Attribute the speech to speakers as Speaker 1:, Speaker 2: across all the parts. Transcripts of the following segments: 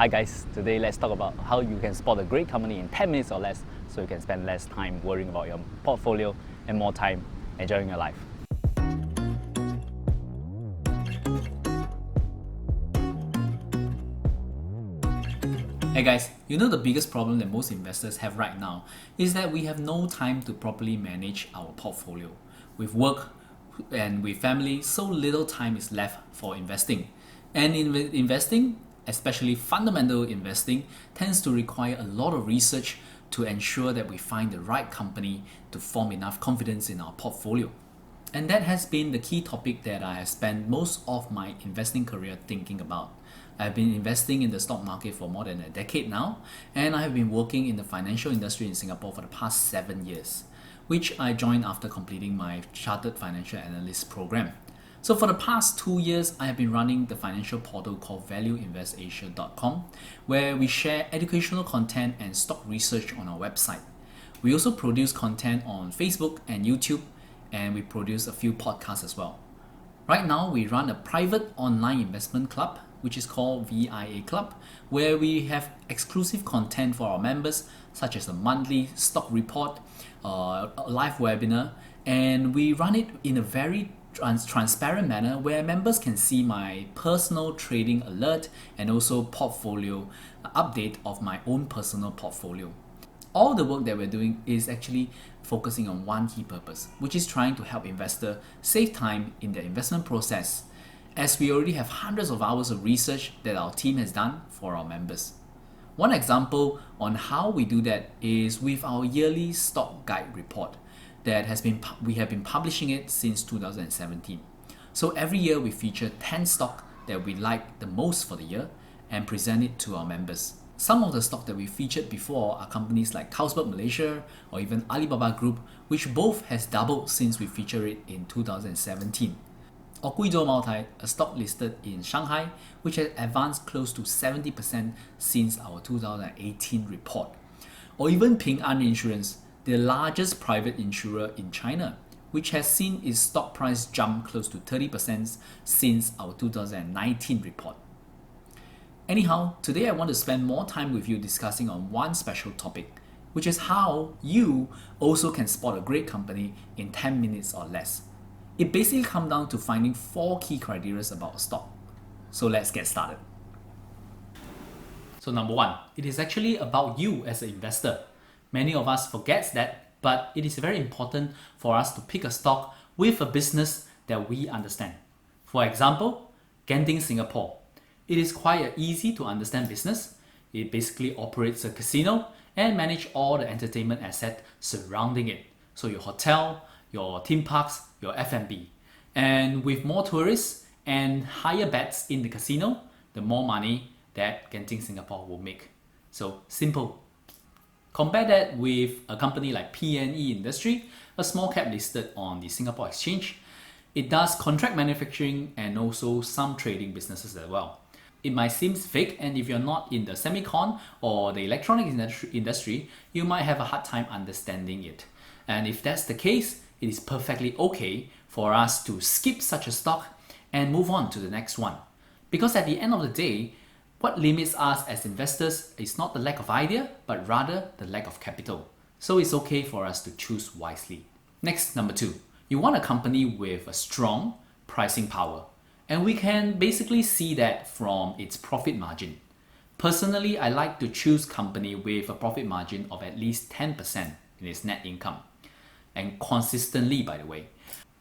Speaker 1: Hi guys, today let's talk about how you can spot a great company in 10 minutes or less so you can spend less time worrying about your portfolio and more time enjoying your life.
Speaker 2: Hey guys, you know the biggest problem that most investors have right now is that we have no time to properly manage our portfolio. With work and with family, so little time is left for investing. And investing, especially fundamental investing, tends to require a lot of research to ensure that we find the right company to form enough confidence in our portfolio. And that has been the key topic that I have spent most of my investing career thinking about. I've been investing in the stock market for more than a decade now, and I have been working in the financial industry in Singapore for the past 7 years, which I joined after completing my Chartered Financial Analyst program. So for the past 2 years, I have been running the financial portal called valueinvestasia.com, where we share educational content and stock research on our website. We also produce content on Facebook and YouTube, and we produce a few podcasts as well. Right now, we run a private online investment club, which is called VIA Club, where we have exclusive content for our members, such as a monthly stock report, a live webinar, and we run it in a very transparent manner where members can see my personal trading alert and also portfolio update of my own personal portfolio. All the work that we're doing is actually focusing on one key purpose, which is trying to help investors save time in their investment process, as we already have hundreds of hours of research that our team has done for our members. One example on how we do that is with our yearly stock guide report that we have been publishing it since 2017. So every year we feature 10 stock that we like the most for the year and present it to our members. Some of the stock that we featured before are companies like Carlsberg Malaysia or even Alibaba Group, which both has doubled since we featured it in 2017. Or Guizhou Maotai, a stock listed in Shanghai, which has advanced close to 70% since our 2018 report. Or even Ping An Insurance, the largest private insurer in China, which has seen its stock price jump close to 30% since our 2019 report. Anyhow, today I want to spend more time with you discussing on one special topic, which is how you also can spot a great company in 10 minutes or less. It basically comes down to finding 4 key criteria about a stock. So let's get started. So number 1, it is actually about you as an investor. Many of us forget that, but it is very important for us to pick a stock with a business that we understand. For example, Genting Singapore. It is quite an easy to understand business. It basically operates a casino and manages all the entertainment assets surrounding it. So your hotel, your theme parks, your F&B. And with more tourists and higher bets in the casino, the more money that Genting Singapore will make. So simple. Compare that with a company like PNE Industry, a small cap listed on the Singapore Exchange. It does contract manufacturing and also some trading businesses as well. It might seem fake, and if you're not in the semicon or the electronic industry, you might have a hard time understanding it. And if that's the case, it is perfectly okay for us to skip such a stock and move on to the next one. Because at the end of the day, what limits us as investors is not the lack of idea, but rather the lack of capital. So it's okay for us to choose wisely. Next, number 2, you want a company with a strong pricing power. And we can basically see that from its profit margin. Personally, I like to choose company with a profit margin of at least 10% in its net income. And consistently, by the way.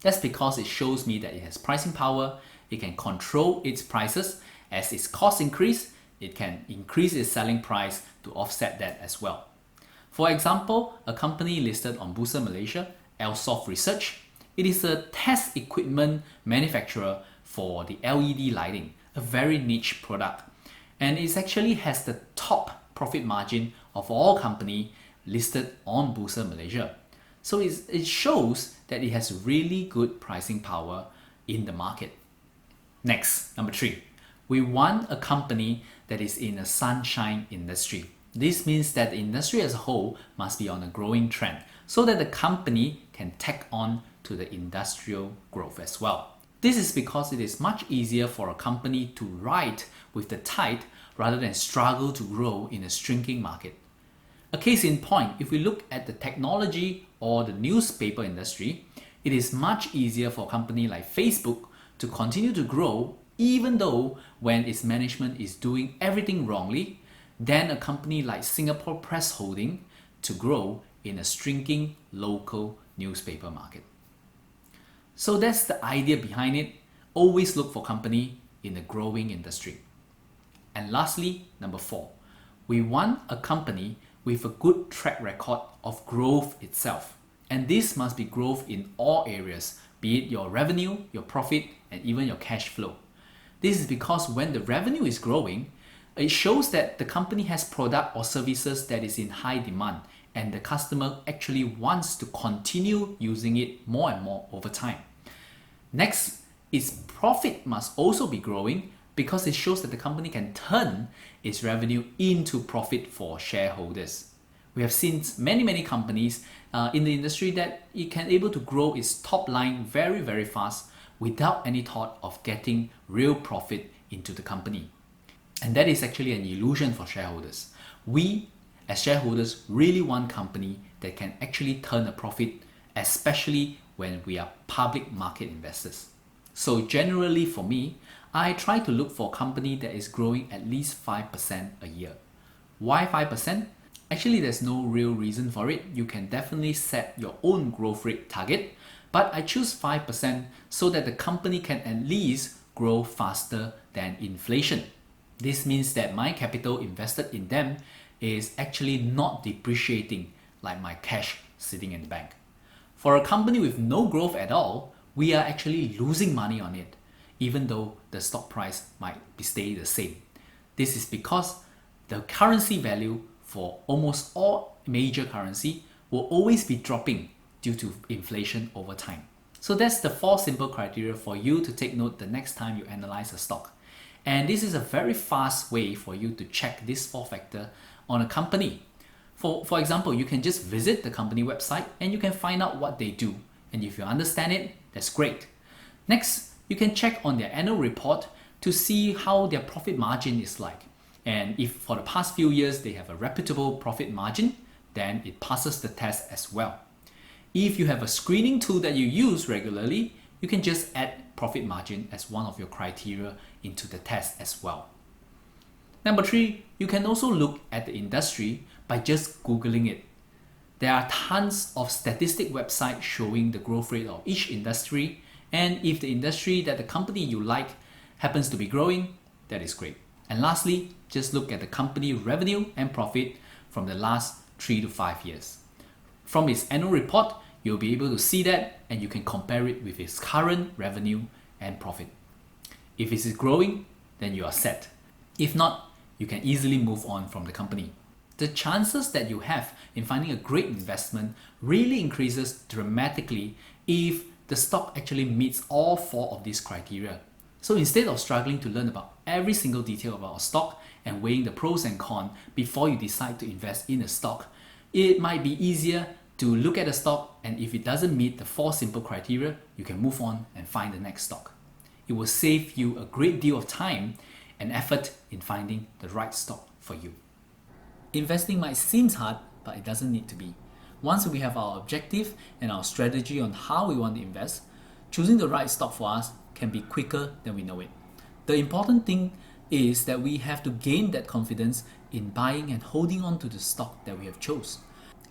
Speaker 2: That's because it shows me that it has pricing power, it can control its prices. As its costs increase, it can increase its selling price to offset that as well. For example, a company listed on Bursa Malaysia, Elsoft Research. It is a test equipment manufacturer for the LED lighting, a very niche product. And it actually has the top profit margin of all companies listed on Bursa Malaysia. So it shows that it has really good pricing power in the market. Next, number 3, we want a company that is in a sunshine industry. This means that the industry as a whole must be on a growing trend so that the company can tag on to the industrial growth as well. This is because it is much easier for a company to ride with the tide rather than struggle to grow in a shrinking market. A case in point, if we look at the technology or the newspaper industry, it is much easier for a company like Facebook to continue to grow even though when its management is doing everything wrongly than a company like Singapore Press Holding to grow in a shrinking local newspaper market. So that's the idea behind it. Always look for company in a growing industry. And lastly, number 4, we want a company with a good track record of growth itself. And this must be growth in all areas, be it your revenue, your profit, and even your cash flow. This is because when the revenue is growing, it shows that the company has product or services that is in high demand and the customer actually wants to continue using it more and more over time. Next, its profit must also be growing because it shows that the company can turn its revenue into profit for shareholders. We have seen many companies in the industry that it can able to grow its top line very fast without any thought of getting real profit into the company. And that is actually an illusion for shareholders. We as shareholders really want company that can actually turn a profit, especially when we are public market investors. So generally for me, I try to look for a company that is growing at least 5% a year. Why 5%? Actually, there's no real reason for it. You can definitely set your own growth rate target, but I choose 5% so that the company can at least grow faster than inflation. This means that my capital invested in them is actually not depreciating like my cash sitting in the bank. For a company with no growth at all, we are actually losing money on it, even though the stock price might stay the same. This is because the currency value for almost all major currency will always be dropping due to inflation over time. So that's the 4 simple criteria for you to take note the next time you analyze a stock. And this is a very fast way for you to check this 4 factor on a company. For example, you can just visit the company website and you can find out what they do. And if you understand it, that's great. Next, you can check on their annual report to see how their profit margin is like. And if for the past few years they have a reputable profit margin, then it passes the test as well. If you have a screening tool that you use regularly, you can just add profit margin as one of your criteria into the test as well. Number 3, you can also look at the industry by just Googling it. There are tons of statistic websites showing the growth rate of each industry, and if the industry that the company you like happens to be growing, that is great. And lastly, just look at the company revenue and profit from the last 3 to 5 years. From its annual report, you'll be able to see that and you can compare it with its current revenue and profit. If it is growing, then you are set. If not, you can easily move on from the company. The chances that you have in finding a great investment really increases dramatically if the stock actually meets all 4 of these criteria. So instead of struggling to learn about every single detail about a stock and weighing the pros and cons before you decide to invest in a stock, it might be easier to look at a stock, and if it doesn't meet the 4 simple criteria, you can move on and find the next stock. It will save you a great deal of time and effort in finding the right stock for you. Investing might seem hard, but it doesn't need to be. Once we have our objective and our strategy on how we want to invest, choosing the right stock for us can be quicker than we know it. The important thing is that we have to gain that confidence in buying and holding on to the stock that we have chose.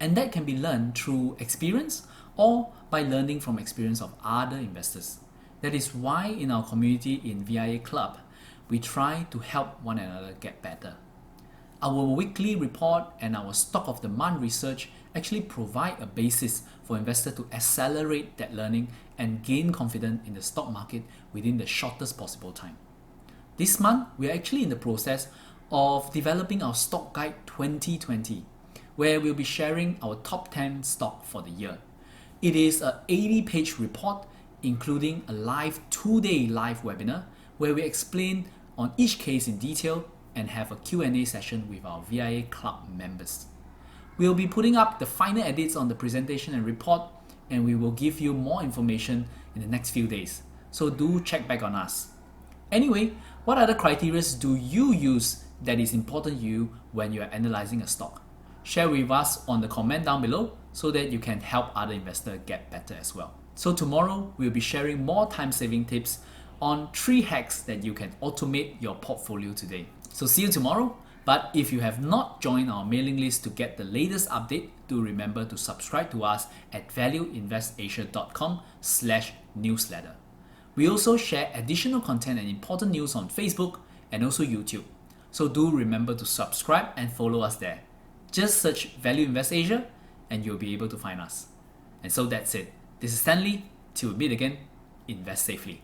Speaker 2: And that can be learned through experience or by learning from experience of other investors. That is why in our community in VIA Club, we try to help one another get better. Our weekly report and our stock of the month research actually provide a basis for investors to accelerate that learning and gain confidence in the stock market within the shortest possible time. This month, we are actually in the process of developing our Stock Guide 2020, where we'll be sharing our top 10 stock for the year. It is an 80-page report, including a 2-day live webinar, where we explain on each case in detail and have a Q&A session with our VIA Club members. We'll be putting up the final edits on the presentation and report, and we will give you more information in the next few days. So do check back on us. Anyway, what other criteria do you use that is important to you when you are analyzing a stock? Share with us on the comment down below so that you can help other investors get better as well. So tomorrow, we'll be sharing more time-saving tips on 3 hacks that you can automate your portfolio today. So see you tomorrow. But if you have not joined our mailing list to get the latest update, do remember to subscribe to us at valueinvestasia.com/newsletter. We also share additional content and important news on Facebook and also YouTube. So do remember to subscribe and follow us there. Just search Value Invest Asia and you'll be able to find us. And so that's it. This is Stanley. Till we meet again, invest safely.